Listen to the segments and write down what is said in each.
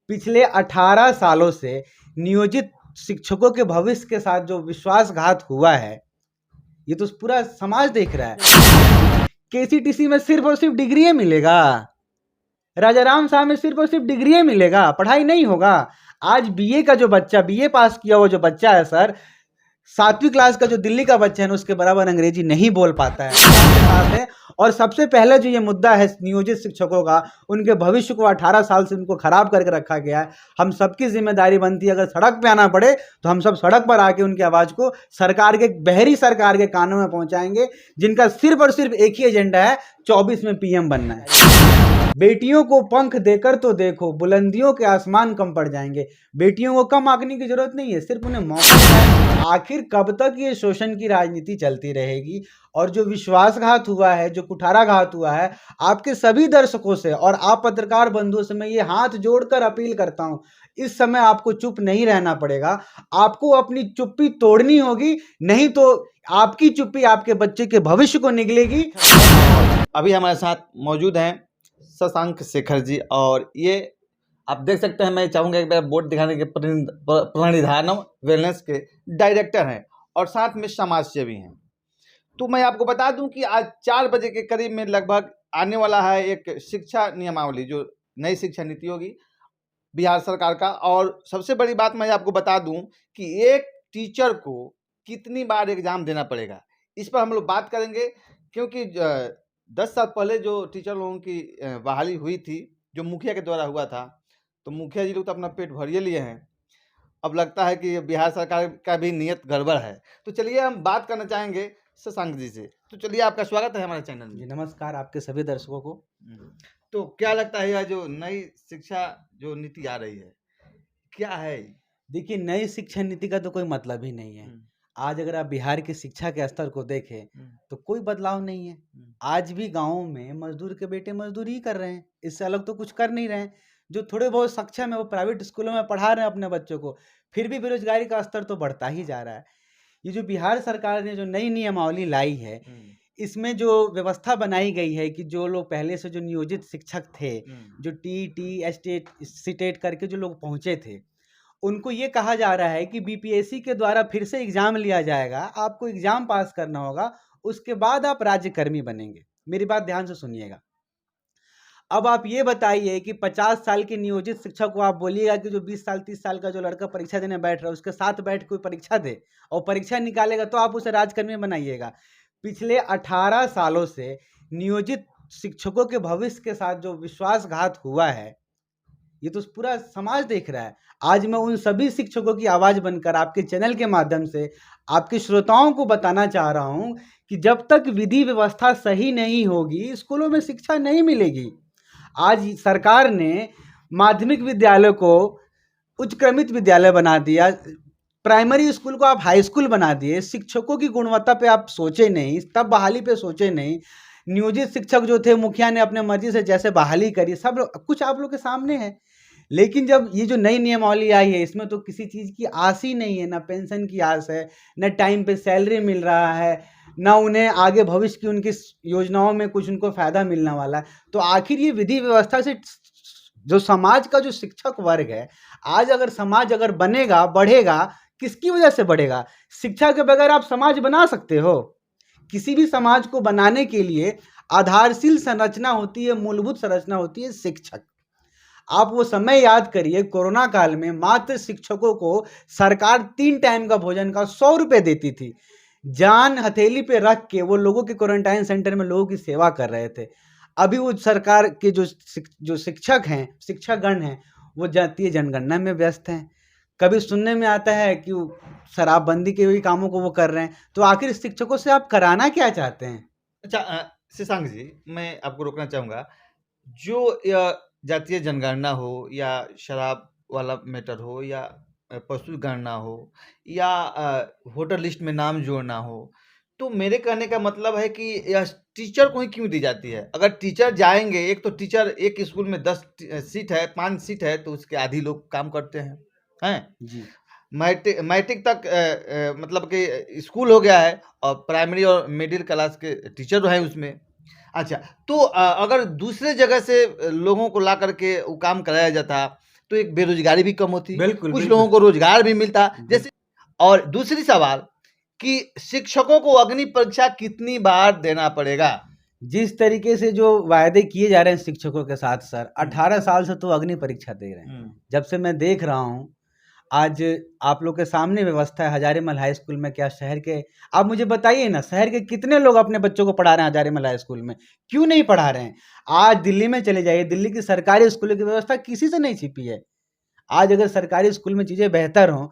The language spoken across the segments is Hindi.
पिछले 18 सालों से नियोजित शिक्षकों के भविष्य के साथ जो विश्वासघात हुआ है, ये तो पूरा समाज देख रहा है। केसीटीसी में सिर्फ और सिर्फ डिग्री मिलेगा, राजाराम साहब में सिर्फ और सिर्फ डिग्री मिलेगा, पढ़ाई नहीं होगा। आज बीए का जो बच्चा, बीए पास किया हुआ जो बच्चा है सर, 7वीं क्लास का जो दिल्ली का बच्चा है ना, उसके बराबर अंग्रेजी नहीं बोल पाता है। और सबसे पहले जो ये मुद्दा है नियोजित शिक्षकों का, उनके भविष्य को 18 साल से उनको खराब करके रखा गया है। हम सबकी जिम्मेदारी बनती है, अगर सड़क पे आना पड़े तो हम सब सड़क पर आके उनकी आवाज को सरकार के, बहरी सरकार के कानों में पहुंचाएंगे, जिनका सिर्फ और सिर्फ एक ही एजेंडा है, 24 में पीएम बनना है। बेटियों को पंख देकर तो देखो, बुलंदियों के आसमान कम पड़ जाएंगे। बेटियों को कम आंकने की जरूरत नहीं है, सिर्फ उन्हें मौका है। आखिर कब तक ये शोषण की राजनीति चलती रहेगी? और जो विश्वासघात हुआ है, जो कुठाराघात हुआ है, आपके सभी दर्शकों से और आप पत्रकार बंधुओं से मैं ये हाथ जोड़कर अपील करता हूं, इस समय आपको चुप नहीं रहना पड़ेगा, आपको अपनी चुप्पी तोड़नी होगी, नहीं तो आपकी चुप्पी आपके बच्चे के भविष्य को निगलेगी। अभी हमारे साथ मौजूद हैं शशांक शेखर जी, और ये आप देख सकते हैं, मैं चाहूँगा एक बार बोर्ड दिखाने के, प्रणिधानम वेलनेस के डायरेक्टर हैं और साथ में समाज सेवी हैं। तो मैं आपको बता दूं कि आज 4 बजे के करीब में लगभग आने वाला है एक शिक्षा नियमावली, जो नई शिक्षा नीति होगी बिहार सरकार का। और सबसे बड़ी बात मैं आपको बता दूं कि एक टीचर को कितनी बार एग्जाम देना पड़ेगा, इस पर हम लोग बात करेंगे। क्योंकि 10 साल पहले जो टीचर लोगों की बहाली हुई थी, जो मुखिया के द्वारा हुआ था, तो मुखिया जी लोग तो अपना पेट भरिए लिए हैं। अब लगता है कि बिहार सरकार का भी नियत गड़बड़ है। तो चलिए हम बात करना चाहेंगे शशांक जी से। तो चलिए, आपका स्वागत है हमारे चैनल में। जी नमस्कार आपके सभी दर्शकों को। तो क्या लगता है, यह जो नई शिक्षा जो नीति आ रही है, क्या है? देखिए, नई शिक्षा नीति का तो कोई मतलब ही नहीं है। आज अगर आप बिहार की शिक्षा के स्तर को देखें तो कोई बदलाव नहीं है। आज भी गाँव में मजदूर के बेटे मजदूरी ही कर रहे हैं, इससे अलग तो कुछ कर नहीं रहे हैं। जो थोड़े बहुत सक्षम है वो प्राइवेट स्कूलों में पढ़ा रहे हैं अपने बच्चों को, फिर भी बेरोजगारी का स्तर तो बढ़ता ही जा रहा है। ये जो बिहार सरकार ने जो नई नियमावली लाई है, इसमें जो व्यवस्था बनाई गई है कि जो लोग पहले से जो नियोजित शिक्षक थे, जो टीईटी, एस्टेट, सीटेट करके जो लोग पहुंचे थे, उनको ये कहा जा रहा है कि बीपीएससी के द्वारा फिर से एग्जाम लिया जाएगा, आपको एग्जाम पास करना होगा, उसके बाद आप राज्यकर्मी बनेंगे। मेरी बात ध्यान से सुनिएगा। अब आप ये बताइए कि 50 साल के नियोजित शिक्षक को आप बोलिएगा कि जो 20 साल 30 साल का जो लड़का परीक्षा देने बैठ रहा है, उसके साथ बैठ कोई परीक्षा दे और परीक्षा निकालेगा, तो आप उसे राज्यकर्मी बनाइएगा। पिछले 18 सालों से नियोजित शिक्षकों के भविष्य के साथ जो विश्वासघात हुआ है, ये तो पूरा समाज देख रहा है। आज मैं उन सभी शिक्षकों की आवाज बनकर आपके चैनल के माध्यम से आपके श्रोताओं को बताना चाह रहा हूं कि जब तक विधि व्यवस्था सही नहीं होगी, स्कूलों में शिक्षा नहीं मिलेगी। आज सरकार ने माध्यमिक विद्यालय को उच्चक्रमित विद्यालय बना दिया, प्राइमरी स्कूल को आप हाई स्कूल बना दिए। शिक्षकों की गुणवत्ता पे आप सोचे नहीं, तब बहाली पे सोचे नहीं। नियोजित शिक्षक जो थे, मुखिया ने अपने मर्जी से जैसे बहाली करी, सब कुछ आप लोग के सामने है। लेकिन जब ये जो नई नियमावली आई है, इसमें तो किसी चीज़ की आस ही नहीं है, ना पेंशन की आस है, न टाइम पे सैलरी मिल रहा है, ना उन्हें आगे भविष्य की उनकी योजनाओं में कुछ उनको फायदा मिलने वाला है। तो आखिर ये विधि व्यवस्था से जो समाज का जो शिक्षक वर्ग है, आज अगर समाज अगर बनेगा, बढ़ेगा, किसकी वजह से बढ़ेगा? शिक्षा के बगैर आप समाज बना सकते हो? किसी भी समाज को बनाने के लिए आधारशील संरचना होती है, मूलभूत संरचना होती है शिक्षक। आप वो समय याद करिए, कोरोना काल में मात्र शिक्षकों को सरकार 3 टाइम का भोजन का 100 रुपए देती थी। जान हथेली पे रख के वो लोगों के क्वारंटाइन सेंटर में लोगों की सेवा कर रहे थे। अभी वो सरकार के जो शिक्षक हैं, शिक्षकगण हैं, वो जातीय जनगणना में व्यस्त हैं। कभी सुनने में आता है कि शराबबंदी के भी कामों को वो कर रहे हैं। तो आखिर शिक्षकों से आप कराना क्या चाहते हैं? अच्छा, शशांक जी, मैं आपको रोकना चाहूँगा। जो जातीय जनगणना हो, या शराब वाला मैटर हो, या पशु गणना हो, या वोटर लिस्ट में नाम जोड़ना हो, तो मेरे कहने का मतलब है कि यह टीचर को ही क्यों दी जाती है? अगर टीचर जाएंगे, एक तो टीचर, एक स्कूल में 10 सीट है, 5 सीट है, तो उसके आधी लोग काम करते हैं जी। मैट्रिक तक मतलब कि स्कूल हो गया है, और प्राइमरी और मिडिल क्लास के टीचर जो हैं उसमें। अच्छा, तो अगर दूसरे जगह से लोगों को ला करके वो काम कराया जाता, तो एक बेरोजगारी भी कम होती, बिल्कुल, कुछ बिल्कुल। लोगों को रोजगार भी मिलता। जैसे और दूसरी सवाल कि शिक्षकों को अग्नि परीक्षा कितनी बार देना पड़ेगा? जिस तरीके से जो वायदे किए जा रहे हैं शिक्षकों के साथ सर, 18 साल से तो अग्नि परीक्षा दे रहे हैं। जब से मैं देख रहा हूँ, आज आप लोग के सामने व्यवस्था है हजारीमल हाई स्कूल में, क्या शहर के आप मुझे बताइए ना, शहर के कितने लोग अपने बच्चों को पढ़ा रहे हैं हजारीमल हाई स्कूल में? क्यों नहीं पढ़ा रहे हैं? आज दिल्ली में चले जाइए, दिल्ली की सरकारी स्कूलों की व्यवस्था किसी से नहीं छिपी है। आज अगर सरकारी स्कूल में चीज़ें बेहतर हों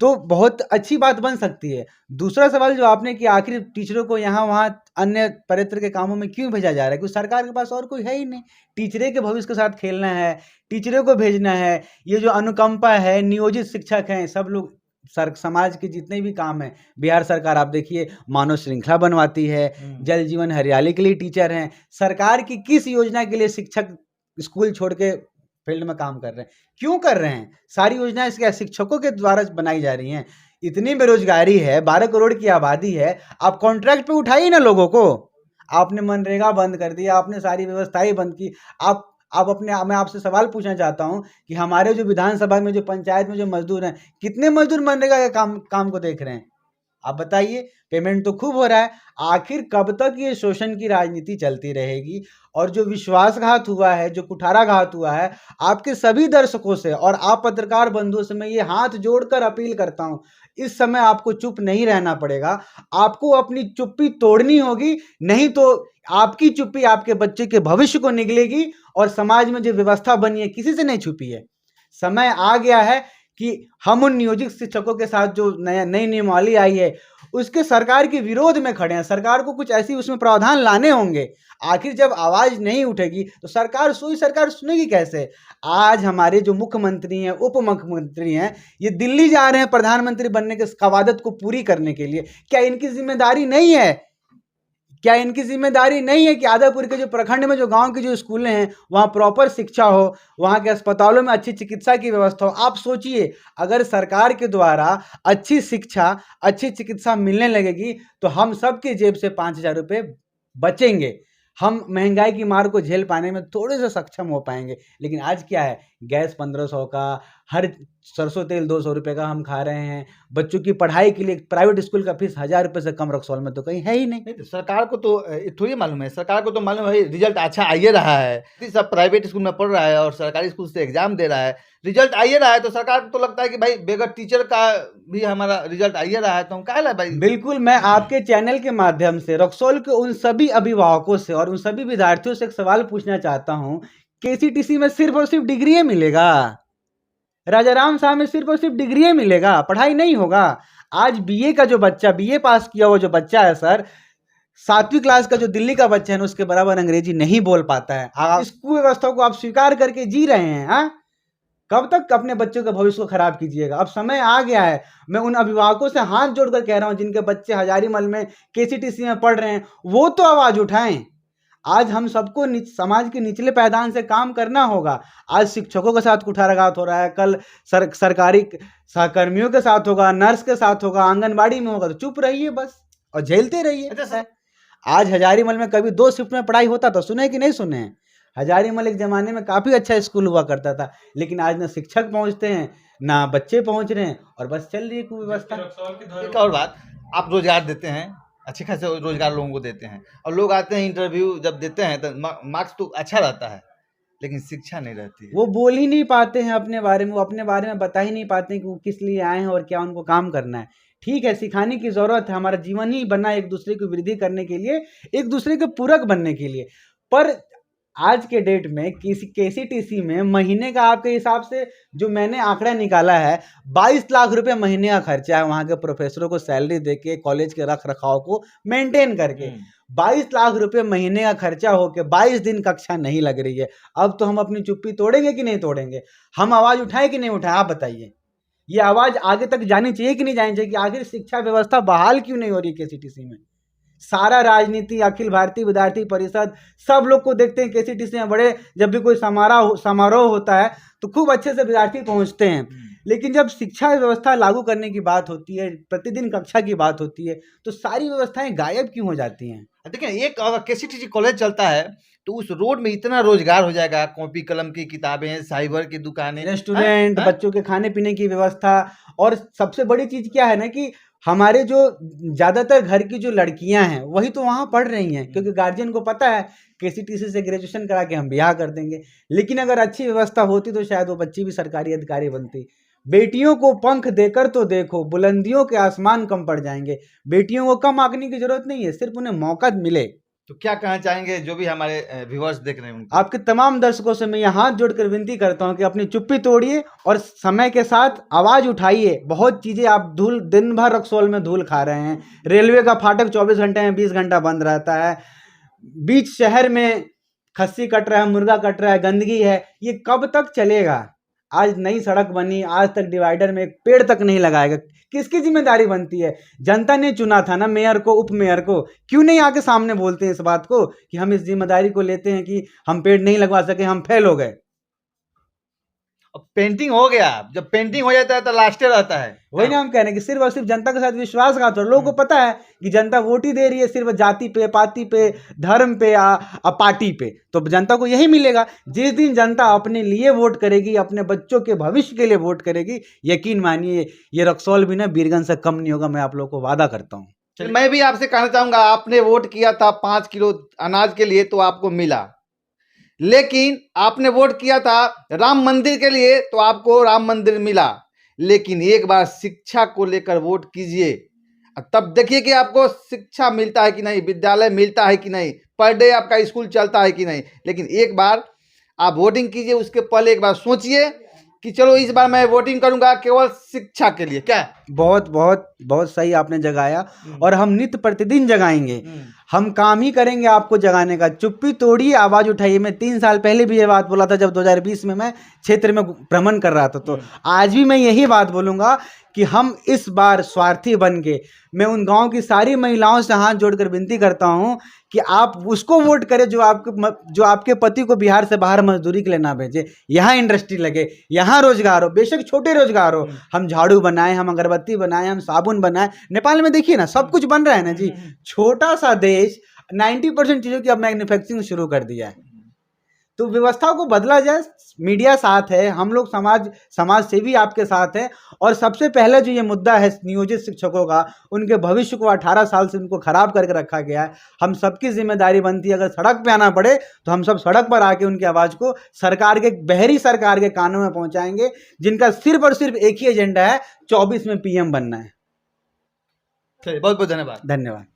तो बहुत अच्छी बात बन सकती है। दूसरा सवाल जो आपने कि आखिर टीचरों को यहाँ वहाँ अन्य परेत्र के कामों में क्यों भेजा जा रहा है? क्योंकि सरकार के पास और कोई है ही नहीं। टीचरे के भविष्य के साथ खेलना है, टीचरों को भेजना है। ये जो अनुकंपा है, नियोजित शिक्षक हैं, सब लोग समाज के जितने भी काम हैं, बिहार सरकार आप देखिए मानव श्रृंखला बनवाती है, जल जीवन हरियाली के लिए टीचर हैं। सरकार की किस योजना के लिए शिक्षक स्कूल छोड़ के फील्ड में काम कर रहे हैं? क्यों कर रहे हैं? सारी योजनाएं क्या शिक्षकों के द्वारा बनाई जा रही हैं? इतनी बेरोजगारी है, 12 करोड़ की आबादी है, आप कॉन्ट्रैक्ट पे उठाइए ना लोगों को। आपने मनरेगा बंद कर दिया, आपने सारी व्यवस्थाएं बंद की। आप अपने मैं आपसे सवाल पूछना चाहता हूं कि हमारे जो विधानसभा में, जो पंचायत में जो मजदूर हैं, कितने मजदूर मनरेगा के काम को देख रहे हैं? आप बताइए। पेमेंट तो खूब हो रहा है। आखिर कब तक ये शोषण की राजनीति चलती रहेगी? और जो विश्वासघात हुआ है, जो कुठाराघात हुआ है, आपके सभी दर्शकों से और आप पत्रकार बंधुओं से मैं ये हाथ जोड़कर अपील करता हूं, इस समय आपको चुप नहीं रहना पड़ेगा। आपको अपनी चुप्पी तोड़नी होगी, नहीं तो आपकी चुप्पी आपके बच्चे के भविष्य को निगलेगी। और समाज में जो व्यवस्था बनी है किसी से नहीं छुपी है। समय आ गया है कि हम उन नियोजित शिक्षकों के साथ जो नई नियमावली आई है उसके सरकार के विरोध में खड़े हैं। सरकार को कुछ ऐसी उसमें प्रावधान लाने होंगे। आखिर जब आवाज नहीं उठेगी तो सरकार सुनेगी कैसे? आज हमारे जो मुख्यमंत्री हैं, उप मुख्यमंत्री हैं, ये दिल्ली जा रहे हैं प्रधानमंत्री बनने के कवायद को पूरी करने के लिए। क्या इनकी जिम्मेदारी नहीं है? क्या इनकी जिम्मेदारी नहीं है कि आदापुर के जो प्रखंड में जो गांव की जो स्कूलें हैं वहाँ प्रॉपर शिक्षा हो, वहाँ के अस्पतालों में अच्छी चिकित्सा की व्यवस्था हो? आप सोचिए, अगर सरकार के द्वारा अच्छी शिक्षा, अच्छी चिकित्सा मिलने लगेगी तो हम सबके जेब से 5,000 रुपये बचेंगे। हम महंगाई की मार को झेल पाने में थोड़े से सक्षम हो पाएंगे। लेकिन आज क्या है, गैस 1500 का, हर सरसों तेल 200 रुपये का हम खा रहे हैं। बच्चों की पढ़ाई के लिए प्राइवेट स्कूल का फीस 1,000 रुपये से कम रक्सौल में तो कहीं है ही नहीं। तो सरकार को तो थोड़ी मालूम है, सरकार को तो मालूम है रिजल्ट अच्छा आइए रहा है, सब प्राइवेट स्कूल में पढ़ रहा है और सरकारी स्कूल से एग्जाम दे रहा है, रिजल्ट आइए रहा है, तो सरकार को तो लगता है कि भाई बेगर टीचर का भी हमारा रिजल्ट आइए रहा है तो हम काहे भाई। बिल्कुल, मैं आपके चैनल के माध्यम से रक्सौल के उन सभी अभिभावकों से और उन सभी विद्यार्थियों से एक सवाल पूछना चाहता हूं, केसीटीसी में सिर्फ और सिर्फ डिग्री मिलेगा? राजाराम साहब में सिर्फ और सिर्फ डिग्री मिलेगा, पढ़ाई नहीं होगा? आज बीए का जो बच्चा, बीए पास किया हुआ जो बच्चा है सर, 7वीं क्लास का जो दिल्ली का बच्चा है ना, उसके बराबर अंग्रेजी नहीं बोल पाता है। इस कुव्यवस्था को आप स्वीकार करके जी रहे हैं। हाँ, कब तक अपने बच्चों के भविष्य को खराब कीजिएगा? अब समय आ गया है। मैं उन अभिभावकों से हाथ जोड़कर कह रहा हूं जिनके बच्चे हजारीमल में, केसीटीसी में पढ़ रहे हैं, वो तो आवाज उठाएं। आज हम सबको समाज के निचले पायदान से काम करना होगा। आज शिक्षकों के साथ कुठाराघात हो रहा है, कल सरकारी सहकर्मियों के साथ होगा, नर्स के साथ होगा, आंगनबाड़ी में होगा, तो चुप रहिए बस और झेलते रहिए। अच्छा, आज हजारीमल में कभी 2 शिफ्ट में पढ़ाई होता था, सुने कि नहीं सुने? हजारीमल एक जमाने में काफी अच्छा स्कूल हुआ करता था, लेकिन आज ना शिक्षक पहुंचते हैं, ना बच्चे पहुंच रहे हैं, और बस चल रही है कुव्यवस्था। एक और बात, आप रोजगार देते हैं, अच्छे खासे रोजगार लोगों को देते हैं, और लोग आते हैं इंटरव्यू जब देते हैं तो मार्क्स तो अच्छा रहता है, लेकिन शिक्षा नहीं रहती है। वो बोल ही नहीं पाते हैं अपने बारे में, वो अपने बारे में बता ही नहीं पाते हैं कि वो किस लिए आए हैं और क्या उनको काम करना है। ठीक है, सिखाने की जरूरत है, हमारा जीवन ही बना एक दूसरे की वृद्धि करने के लिए, एक दूसरे के पूरक बनने के लिए। पर आज के डेट में केसीटीसी में महीने का आपके हिसाब से जो मैंने आंकड़ा निकाला है, 22 लाख रुपए महीने का खर्चा है वहां के प्रोफेसरों को सैलरी देके, कॉलेज के रख रखाव को मेंटेन करके। 22 लाख रुपए महीने का खर्चा होके 22 दिन कक्षा नहीं लग रही है। अब तो हम अपनी चुप्पी तोड़ेंगे कि नहीं तोड़ेंगे? हम आवाज उठाएं कि नहीं उठाएं? आप बताइए। ये आवाज आगे तक जानी चाहिए कि नहीं जानी चाहिए कि आखिर शिक्षा व्यवस्था बहाल क्यों नहीं हो रही केसीटीसी में? सारा राजनीति, अखिल भारतीय विद्यार्थी परिषद, सब लोग को देखते हैं केसीटीसी में बड़े, जब भी कोई समारोह होता है तो खूब अच्छे से विद्यार्थी पहुंचते हैं, लेकिन जब शिक्षा व्यवस्था लागू करने की बात होती है, प्रतिदिन कक्षा की बात होती है, तो सारी व्यवस्थाएं गायब क्यों हो जाती हैं? देखिए एक अगर केसीटीसी कॉलेज चलता है तो उस रोड में इतना रोजगार हो जाएगा, कॉपी कलम की किताबें, साइबर की दुकानें, रेस्टोरेंट, बच्चों के खाने पीने की व्यवस्था। और सबसे बड़ी चीज क्या है ना कि हमारे जो ज्यादातर घर की जो लड़कियां हैं वही तो वहां पढ़ रही हैं, क्योंकि गार्जियन को पता है केसीटीसी से ग्रेजुएशन करा के हम ब्याह कर देंगे। लेकिन अगर अच्छी व्यवस्था होती तो शायद वो बच्ची भी सरकारी अधिकारी बनती। बेटियों को पंख देकर तो देखो, बुलंदियों के आसमान कम पड़ जाएंगे। बेटियों को कम आंकने की जरूरत नहीं है, सिर्फ उन्हें मौका मिले। तो क्या कहना चाहेंगे जो भी हमारे व्यूअर्स देख रहे हैं उनको? आपके तमाम दर्शकों से मैं ये हाथ जोड़कर विनती करता हूं कि अपनी चुप्पी तोड़िए और समय के साथ आवाज उठाइए। बहुत चीजें आप धूल, दिन भर रक्सौल में धूल खा रहे हैं, रेलवे का फाटक 24 घंटे में 20 घंटा बंद रहता है, बीच शहर में खस्सी कट रहा है, मुर्गा कट रहा है, गंदगी है, ये कब तक चलेगा? आज नई सड़क बनी, आज तक डिवाइडर में एक पेड़ तक नहीं लगाएगा, किसकी जिम्मेदारी बनती है? जनता ने चुना था ना मेयर को, उप मेयर को। क्यों नहीं आके सामने बोलते हैं इस बात को कि हम इस जिम्मेदारी को लेते हैं कि हम पेड़ नहीं लगवा सके, हम फेल हो गए। अब पेंटिंग हो गया, जब पेंटिंग हो जाता है तो लास्टे रहता है। वही ना हम कह रहे हैं कि सिर्फ और सिर्फ जनता के साथ विश्वासघात हो। लोगों को पता है कि जनता वोट ही दे रही है सिर्फ जाति पे, पाति पे, धर्म पे, पार्टी पे, तो जनता को यही मिलेगा। जिस दिन जनता अपने लिए वोट करेगी, अपने बच्चों के भविष्य के लिए वोट करेगी, यकीन मानिए ये रक्सौल भी ना बीरगंज से कम नहीं होगा, मैं आप लोगों को वादा करता हूँ। मैं भी आपसे कहना चाहूंगा, आपने वोट किया था 5 किलो अनाज के लिए तो आपको मिला, लेकिन आपने वोट किया था राम मंदिर के लिए तो आपको राम मंदिर मिला। लेकिन एक बार शिक्षा को लेकर वोट कीजिए, तब देखिए कि आपको शिक्षा मिलता है कि नहीं, विद्यालय मिलता है कि नहीं, पर डे आपका स्कूल चलता है कि नहीं। लेकिन एक बार आप वोटिंग कीजिए, उसके पहले एक बार सोचिए कि चलो इस बार मैं वोटिंग करूंगा केवल शिक्षा के लिए। क्या बहुत बहुत बहुत सही आपने जगाया, और हम नित्य प्रतिदिन जगाएंगे। हम काम ही करेंगे आपको जगाने का। चुप्पी तोड़िए, आवाज उठाइए। मैं 3 साल पहले भी ये बात बोला था जब 2020 में मैं क्षेत्र में भ्रमण कर रहा था, तो आज भी मैं यही बात बोलूंगा कि हम इस बार स्वार्थी बन के, मैं उन गांव की सारी महिलाओं से हाथ जोड़कर विनती करता हूं कि आप उसको वोट करें जो आपके पति को बिहार से बाहर मजदूरी के लिए ना भेजे, यहाँ इंडस्ट्री लगे, यहाँ रोजगार हो, बेशक छोटे रोजगार हो। हम झाड़ू बनाए, हम अगरबत्ती बनाए, हम साबुन बनाए। नेपाल में देखिए ना, सब कुछ बन रहा है ना जी। छोटा सा देश 90% चीजों की अब मैन्युफैक्चरिंग शुरू कर दिया है। तो व्यवस्था को बदला जाए। मीडिया साथ है, हम लोग समाज सेवी आपके साथ हैं। और सबसे पहले जो ये मुद्दा है नियोजित शिक्षकों का, उनके भविष्य को 18 साल से उनको खराब करके रखा गया है। हम सबकी जिम्मेदारी बनती है, अगर सड़क पे आना पड़े तो हम सब सड़क पर आके उनकी आवाज को बहरी सरकार के कानों में पहुंचाएंगे, जिनका सिर्फ और सिर्फ एक ही एजेंडा है, 24 में PM बनना है। बहुत बहुत धन्यवाद। धन्यवाद।